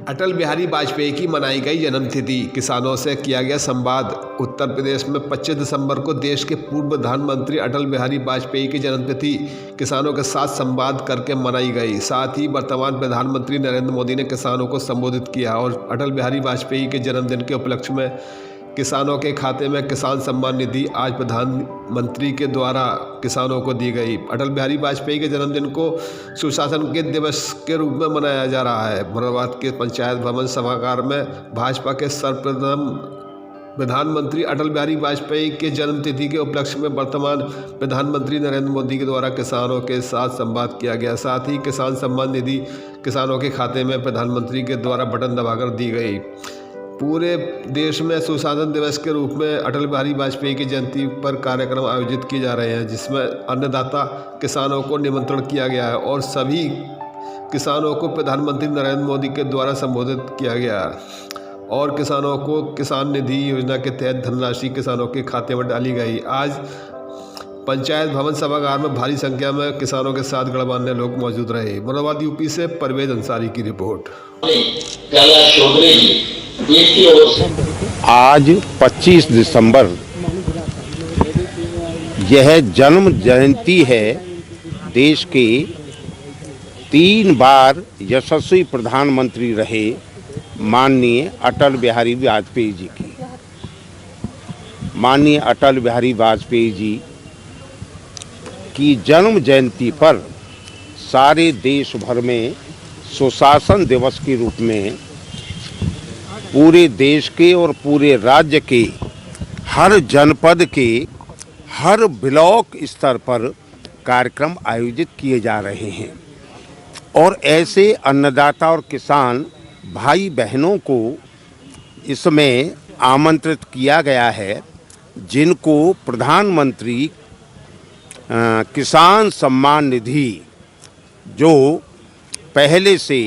अटल बिहारी वाजपेयी की मनाई गई जन्मतिथि, किसानों से किया गया संवाद। उत्तर प्रदेश में 25 दिसंबर को देश के पूर्व प्रधानमंत्री अटल बिहारी वाजपेयी की जन्मतिथि किसानों के साथ संवाद करके मनाई गई। साथ ही वर्तमान प्रधानमंत्री नरेंद्र मोदी ने किसानों को संबोधित किया और अटल बिहारी वाजपेयी के जन्मदिन के उपलक्ष्य में किसानों के खाते में किसान सम्मान निधि आज प्रधानमंत्री के द्वारा किसानों को दी गई। अटल बिहारी वाजपेयी के जन्मदिन को सुशासन के दिवस के रूप में मनाया जा रहा है। मुरादाबाद के पंचायत भवन सभागार में भाजपा के सर्वप्रथम प्रधानमंत्री अटल बिहारी वाजपेयी के जन्मतिथि के उपलक्ष्य में वर्तमान प्रधानमंत्री नरेंद्र मोदी के द्वारा किसानों के साथ संवाद किया गया। साथ ही किसान सम्मान निधि किसानों के खाते में प्रधानमंत्री के द्वारा बटन दबाकर दी गई। पूरे देश में सुशासन दिवस के रूप में अटल बिहारी वाजपेयी की जयंती पर कार्यक्रम आयोजित किए जा रहे हैं, जिसमें अन्नदाता किसानों को निमंत्रण किया गया है और सभी किसानों को प्रधानमंत्री नरेंद्र मोदी के द्वारा संबोधित किया गया और किसानों को किसान निधि योजना के तहत धनराशि किसानों के खाते में डाली गई। आज पंचायत भवन सभागार में भारी संख्या में किसानों के साथ गणमान्य लोग मौजूद रहे। मुरादाबाद यूपी से परवेज अंसारी की रिपोर्ट। आज 25 दिसंबर यह जन्म जयंती है देश के 3 बार यशस्वी प्रधानमंत्री रहे माननीय अटल बिहारी वाजपेयी जी की। माननीय अटल बिहारी वाजपेयी जी की जन्म जयंती पर सारे देश भर में सुशासन दिवस के रूप में पूरे देश के और पूरे राज्य के हर जनपद के हर ब्लॉक स्तर पर कार्यक्रम आयोजित किए जा रहे हैं और ऐसे अन्नदाता और किसान भाई बहनों को इसमें आमंत्रित किया गया है जिनको प्रधानमंत्री किसान सम्मान निधि जो पहले से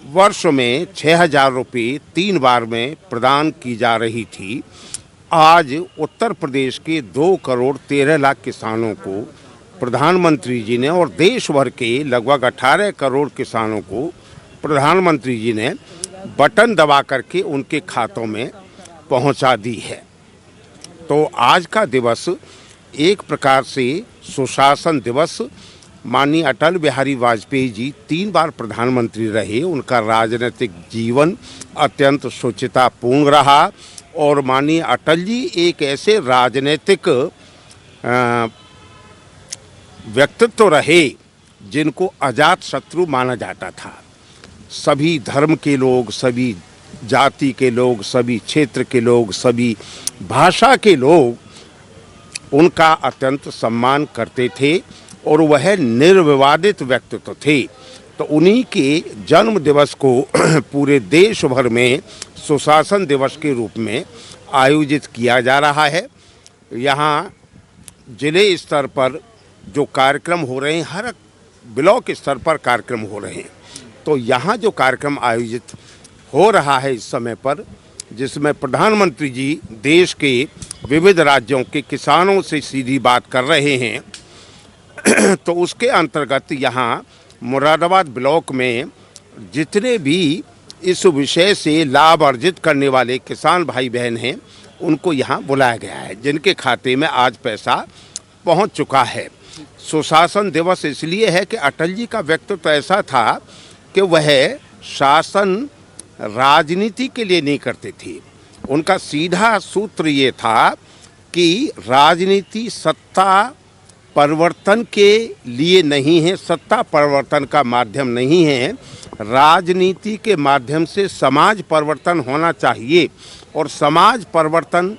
वर्ष में 6,000 रुपये 3 बार में प्रदान की जा रही थी, आज उत्तर प्रदेश के 2 करोड़ 13 लाख किसानों को प्रधानमंत्री जी ने और देश भर के लगभग 18 करोड़ किसानों को प्रधानमंत्री जी ने बटन दबा करके उनके खातों में पहुंचा दी है। तो आज का दिवस एक प्रकार से सुशासन दिवस। माननीय अटल बिहारी वाजपेयी जी 3 बार प्रधानमंत्री रहे, उनका राजनीतिक जीवन अत्यंत शुचितापूर्ण रहा और माननीय अटल जी एक ऐसे राजनीतिक व्यक्तित्व रहे जिनको अजात शत्रु माना जाता था। सभी धर्म के लोग, सभी जाति के लोग, सभी क्षेत्र के लोग, सभी भाषा के लोग उनका अत्यंत सम्मान करते थे और वह निर्विवादित व्यक्तित्व थे। तो उन्हीं के जन्म दिवस को पूरे देश भर में सुशासन दिवस के रूप में आयोजित किया जा रहा है। यहाँ जिले स्तर पर जो कार्यक्रम हो रहे हैं, हर ब्लॉक स्तर पर कार्यक्रम हो रहे हैं। तो यहाँ जो कार्यक्रम आयोजित हो रहा है इस समय पर, जिसमें प्रधानमंत्री जी देश के विविध राज्यों के किसानों से सीधी बात कर रहे हैं, तो उसके अंतर्गत यहाँ मुरादाबाद ब्लॉक में जितने भी इस विषय से लाभ अर्जित करने वाले किसान भाई बहन हैं उनको यहाँ बुलाया गया है, जिनके खाते में आज पैसा पहुँच चुका है। सुशासन दिवस इसलिए है कि अटल जी का व्यक्तित्व ऐसा था कि वह शासन राजनीति के लिए नहीं करते थे। उनका सीधा सूत्र ये था कि राजनीति सत्ता परिवर्तन के लिए नहीं है, सत्ता परिवर्तन का माध्यम नहीं है, राजनीति के माध्यम से समाज परिवर्तन होना चाहिए और समाज परिवर्तन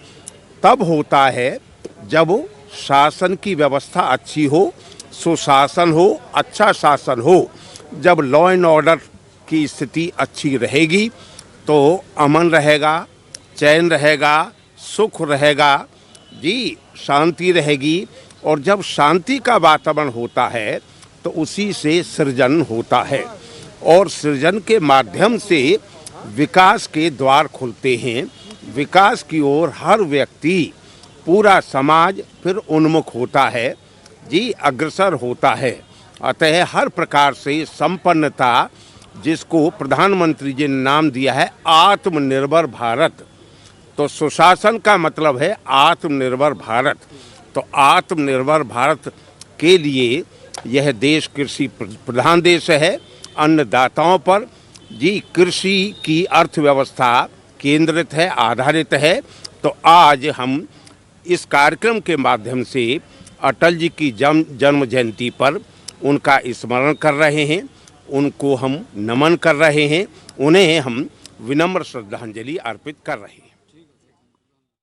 तब होता है जब शासन की व्यवस्था अच्छी हो, सुशासन हो, अच्छा शासन हो। जब लॉ एंड ऑर्डर की स्थिति अच्छी रहेगी तो अमन रहेगा, चैन रहेगा, सुख रहेगा, जी शांति रहेगी। और जब शांति का वातावरण होता है तो उसी से सृजन होता है और सृजन के माध्यम से विकास के द्वार खुलते हैं। विकास की ओर हर व्यक्ति, पूरा समाज फिर उन्मुख होता है, जी अग्रसर होता है। अतः हर प्रकार से संपन्नता जिसको प्रधानमंत्री जी ने नाम दिया है आत्मनिर्भर भारत। तो सुशासन का मतलब है आत्मनिर्भर भारत। तो आत्मनिर्भर भारत के लिए यह देश कृषि प्रधान देश है। अन्नदाताओं पर जी कृषि की अर्थव्यवस्था केंद्रित है, आधारित है। तो आज हम इस कार्यक्रम के माध्यम से अटल जी की जन्म जयंती पर उनका स्मरण कर रहे हैं, उनको हम नमन कर रहे हैं, उन्हें हम विनम्र श्रद्धांजलि अर्पित कर रहे हैं।